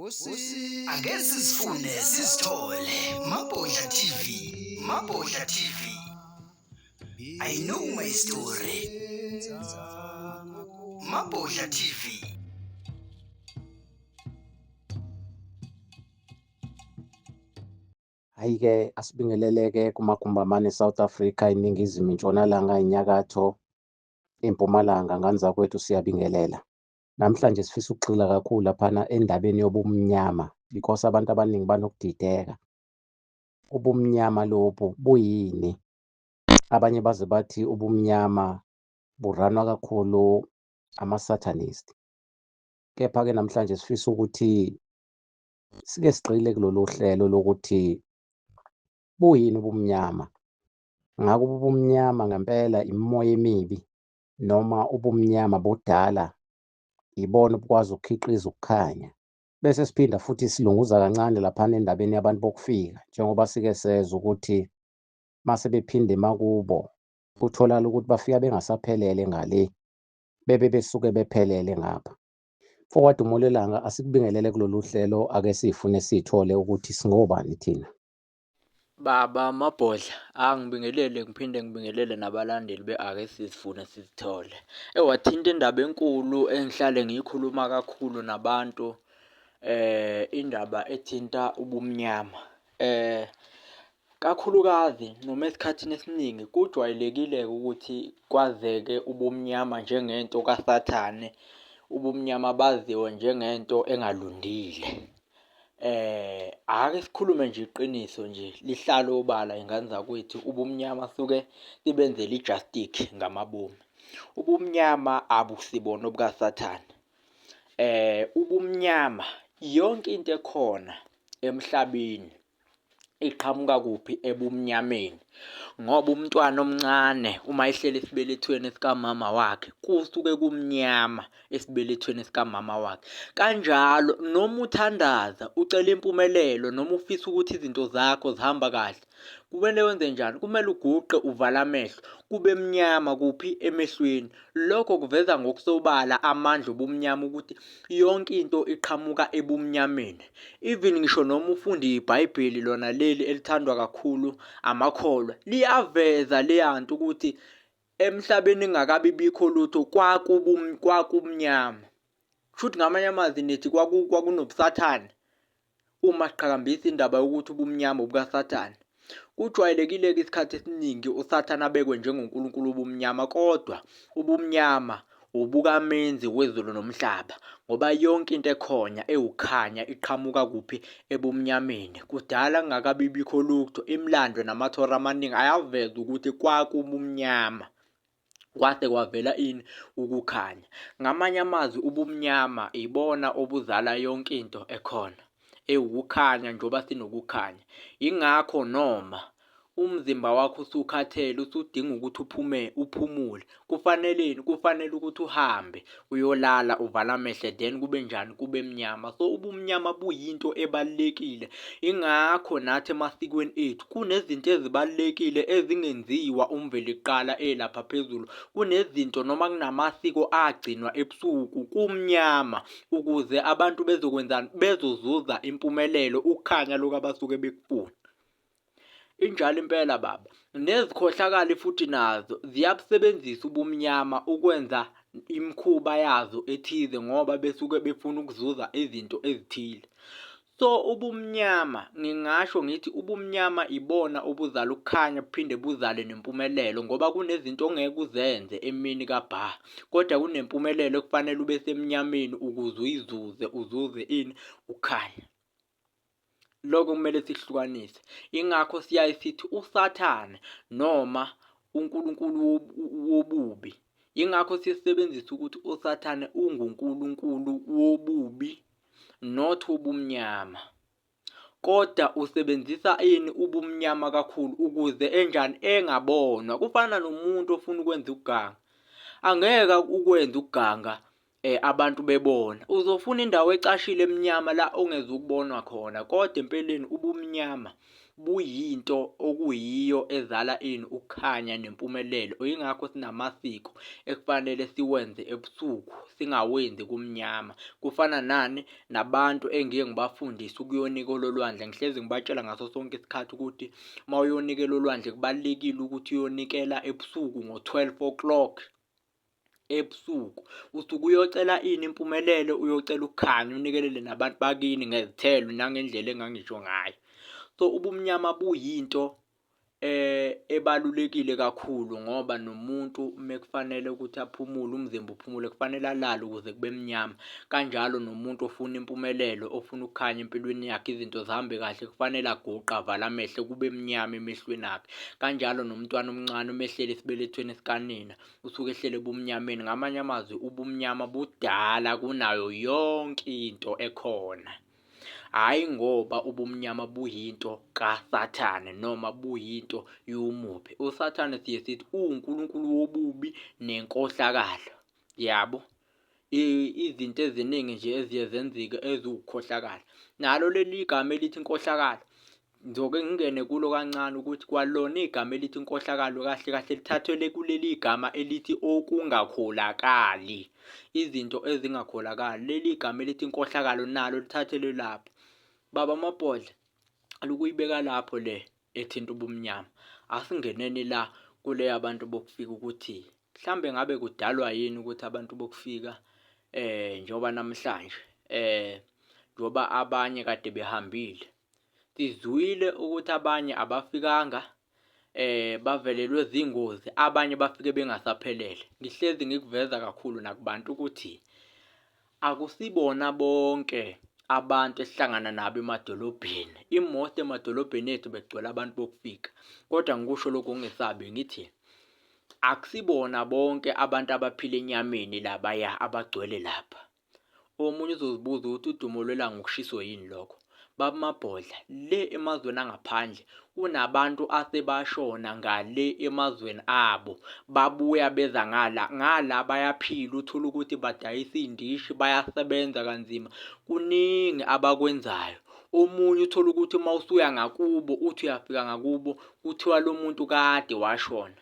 Ake sizifune sizithole Mabhodla TV. Mabhodla TV. I know my story. Mabhodla TV. Hhayi-ke asibingelele-ke kumagumbamane South Africa, iningizimu, intshonalanga, inyakatho, impumalanga, ngani zakwethu siyabingelela. Namhlanje sifisa ukugxila kakhulu laphana endabeni yobumnyama because abantu abaningi banokudideka. Ubumnyama lobu buyini? Abanye baze bathi ubumnyama buranwa kakhulu ama-Satanist. Kepha-ke namhlanje sifisa ukuthi sike sigxile kulolu hlelo lokuthi buyini ubumnyama. Ngakho ubumnyama ngempela imimoya emibi noma ubumnyama budala ibona obukwazi ukukhiqiza ukukhanya. Bese siphinda futhi silunguza kancane laphana endabeni yabantu bokufika, njengoba sike sezwa ukuthi mase bephinde makubo utholakala ukuthi bafika bengasaphelele ngale, bebe besuke bephelele ngapha. Forward umolelanga asikubingelele kulolu hlelo, ake sifune sithole ukuthi singobani thina. Baba Mabhodla, angibingelele ngiphinde ngibingelele nabalandeli be-Ake Sizifune Sizithole. Wathinta indaba enkulu engihlale ngiyikhuluma kakhulu nabantu, indaba ethinta ubumnyama. Kakhulukazi noma esikhathini esiningi kujwayelekile ukuthi kwazeke ubumnyama njengento kaSathane, ubumnyama baziwe njengento engalungile. Ake sikhulume nje iqiniso nje lihlale obala ingane zakwethu, ubumnyama suke libenzela ijastiki ngamabomu. Ubumnyama abusibona obukaSathane. Ubumnyama yonke into ekhona emhlabeni iqhamuka kuphi? Ebumnyameni. Ngoba umntwana omncane uma ehleli esibelethweni sikamama wakhe kusuke kumnyama esibelethweni sikamama wakhe. Kanjalo noma uthandaza ucela impumelelo noma ufisa ukuthi izinto zakho zihamba kahle, kumele wenze njani? Kumele uguqe uvale amehlo, kube mnyama kuphi? Emehlweni. Lokho kuveza ngokusobala amandla obumnyama ukuthi yonke into iqhamuka ebumnyameni. Even ngisho noma ufunda iBhayibheli lona leli elithandwa kakhulu amakholwa, liyaveza leyanto ukuthi emhlabeni ingakabi bikho lutho kwakumnyama. Kushuthi ngamanye amazwi nethi kwakunobusathane uma siqhakambisa indaba yokuthi ubumnyama obukaSathane. Kujwayelekile-ke isikhathi esiningi uSathane abekwe njengonkulunkulu wobumnyama, kodwa ubumnyama ubukamenzi wezulu nomhlaba, ngoba yonke into ekhona ewukhanya iqhamuka kuphi? Ebumnyameni. Kudala kungakabi bikho lutho, imilando namathora amaningi ayaveza ukuthi kwakubumnyama. Kwase kwavela ini? Ukukhanya. Ngamanye amazwi ubumnyama ibona obuzala yonke into ekhona, ewukukhanya njengoba sinokukhanya. Yingakho noma umzimba wakho usukhathele, usudinga ukuthi uphumule, kufaneleni? Kufanele ukuthi uhambe uyolala uvale amehlo, then kube njani? Kube mnyama. So ubumnyama buyinto ebalulekile. Ingakho nathi emasikweni ethu kunezinto ezibalulekile ezingenziwa umveli kuqala elapha phezulu. Kunezinto noma kunamasiko agcinwa ebusuku kumnyama ukuze abantu bezokwenzani? Bezozuza impumelelo, ukukhanya lokhu abasuke bekufuna. Injalo impela baba, nezikhohlakali futhi nazo ziyabusebenzisa ubumnyama ukwenza imikhuba yazo ethize ngoba besuke befuna ukuzuza izinto ezithile. So ubumnyama, ngingasho ngithi ubumnyama ibona obuzala ukukhanya buphinde buzale nempumelelo, ngoba kunezinto ongeke uzenze emini kabha, kodwa kunempumelelo kufanele ube semnyameni ukuze uyizuze, uzuze ini? Ukukhanya. Lokho kumele sikuhlukanise. Ingakho siyaye sithi uSathane noma unkulunkulu wobubi. Ingakho sisebenzisa ukuthi uSathane ungunkulunkulu wobubi, not ubumnyama. Kodwa usebenzisa ini? Ubumnyama kakhulu ukuze enjani? Engabonwa. Kufana nomuntu ofuna ukwenza ukuganga. Angeke ukwenza ukuganga abantu bebona. Uzofuna indawo ecashile emnyama la ongeze ukubonwa khona, kodwa empeleni ubumnyama buyinto okuyiyo ezala ukukhanya nempumelelo. Yingakho sinamasiko ekufanele siwenze ebusuku singawenzi kumnyama. Kufana nabantu engiye ngibafundise ukuyonika olwandle. Ngihlezi ngibatshela ngaso sonke isikhathi ukuthi uma uyonikela olwandle kubalulekile ukuthi uyonikela ebusuku ngo-12 o'clock ebusuku. Usuke uyocela impumelelo, uyocela ukukhanya, unikelele nabantu bakini ngezithelo nangendlela engangisho ngayo. So ubumnyama buyinto ebalulekile kakhulu ngoba nomuntu mekufanele ukuthi aphumule, umzimba uphumule, kufanele alale ukuze kube mnyama. Kanjalo nomuntu ofuna impumelelo, ofuna ukukhanya empilweni yakhe, izinto zihambe kahle, kufanele aguqe, avale amehlo, kube mnyama emehlweni akhe. Kanjalo nomntwana omncane umehlele esibelethweni sikanina usuke ehlele ebumnyameni. Ngamanye amazwi ubumnyama budala kunayo yonke into ekhona. Hhayi ngoba ubumnyama buyinto kaSathane noma buyinto yomubi. USathane siye sithi uNkulunkulu wobubi nenkohlakalo. Yabo, izinto eziningi nje eziye zenzike eziwukhohlakalo. Nalo leli gama elithi inkohlakalo, ngizoke ngingene kulo kancane ukuthi kwalona igama elithi inkohlakalo kahle kahle lithathelwe kuleli gama elithi okungakholakali. Izinto ezingakholakali. Leli gama elithi inkohlakalo nalo lithathelwe lapho. Baba Mabhodla, alukuyibeka lapho le ethinta ubumnyama. Asingeneni la kule abantu bokufika ukuthi mhlambe ngabe kudalwa yini ukuthi abantu bokufika njoba namhlanje njoba abanye kade behambile. Sizwile ukuthi abanye abafikanga bavelelwe zingozi, abanye bafike bengasaphelele. Ngihlezi ngikuveza kakhulu nakubantu ukuthi akusibona bonke abantu esihlangana nabo emadolobheni. Imoto emadolobheni ethu begcwele abantu bokufika. Kodwa ngikusho lokho ngesabi ngithi akusibona bonke abantu abaphila enyameni labaya abagcwele lapha. Omunye uzozibuza ukuthi udumo lwelanga ukushiswa yini lokho. Baba Mabhodla, le emazweni angaphandle kunabantu asebashona ngale emazweni abo, babuya beza ngala bayaphila. Uthola ukuthi badayisa indishi, bayasebenza kanzima, kuningi abakwenzayo. Omunye uthola ukuthi uma usuya ngakubo, uthi uyafika ngakubo kuthiwa lo muntu kade washona.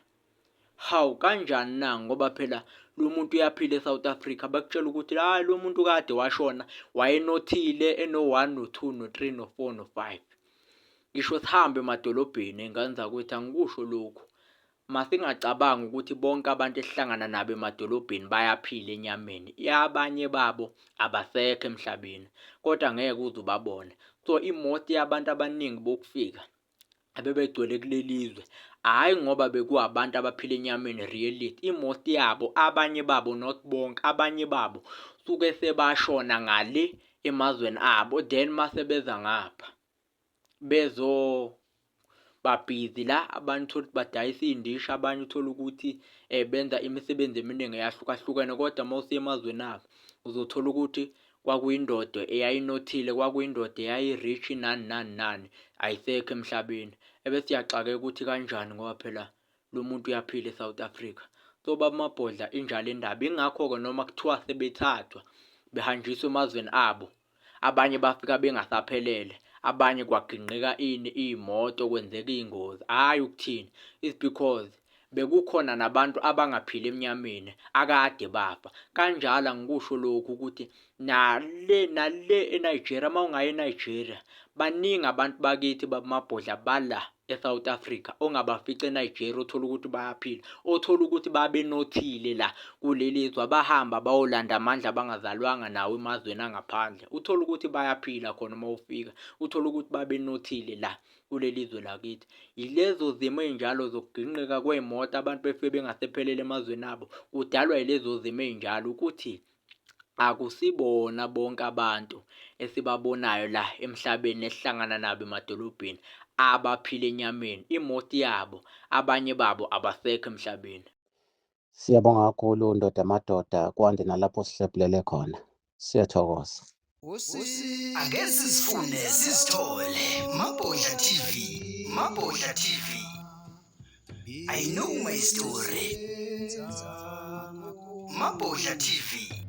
Hawu, kanjani na? Ngoba phela lo muntu uyaphila eSouth Africa, bakutshela ukuthi hayi lo muntu kade washona, wayenothile eno-1 no-2 no-3 no-4 no-5. Ngisho sihambe emadolobheni engane zakwethu, angikusho lokhu. Masingacabangi ukuthi bonke abantu esihlangana nabo emadolobheni bayaphila enyameni. Abanye babo abasekho emhlabeni, kodwa ngeke uze ubabone. So imoto yabantu abaningi bokufika abebegcwele kulelizwe, hhayi ngoba bekuwabantu abaphila enyameni reality. Imoto yabo, abanye babo, not bonke, abanye babo suke sebashona ngale emazweni abo, then masebeza ngapha babhizi la, abanye uthola ukuthi badayisa iy'ndishi, abanye uthola ukuthi benza imisebenzi eminingi eyahlukahlukene. Kodwa uma usiya emazweni abo uzothola ukuthi kwakuyindoda eyayinothile, kwakuyindoda eyayi-rich nani, ayisekho emhlabeni. Ebese siyaxakeka ukuthi kanjani ngoba phela lo muntu uyaphila eSouth Africa. So Baba Mabhodla, injalo indaba. Ingakho-ke noma kuthiwa sebethathwa behanjiswa emazweni abo, abanye bafika bengasaphelele, abanye kwaginqika iy'moto, kwenzeka iy'ngozi. Hhayi ukuthini, it's because bekukhona nabantu abangaphili emnyameni akade bafa. Kanjalo angikusho lokhu ukuthi nale eNigeria, uma ungaya eNigeria, baningi abantu bakithi Baba Mabhodla bala eSouth Africa ongabafica eNigeria, othola ukuthi bayaphila, othola ukuthi babenothile la kulelizwe, bahamba bayolanda amandla abangazalwanga nawo emazweni angaphandle. Uthola ukuthi bayaphila khona uma ufika, uthola ukuthi babenothile la kulelizwe lakithi. Yilezo zimo ey'njalo zokuginqika kwey'moto, abantu befike bengasephelele emazweni abo, kudalwa yilezo zimo ey'njalo ukuthi akusibona bonke abantu esibabonayo la emhlabeni esihlangana nabo emadolobheni abaphila enyameni. Imoto yabo, abanye babo abasekho emhlabeni. Siyabonga kakhulu ndoda amadoda, kwande nalapho sihlephulele khona. Siyathokoza. Ake sizifune sizithole. Mabhodla TV. Mabhodla TV. I know my story. Mabhodla TV.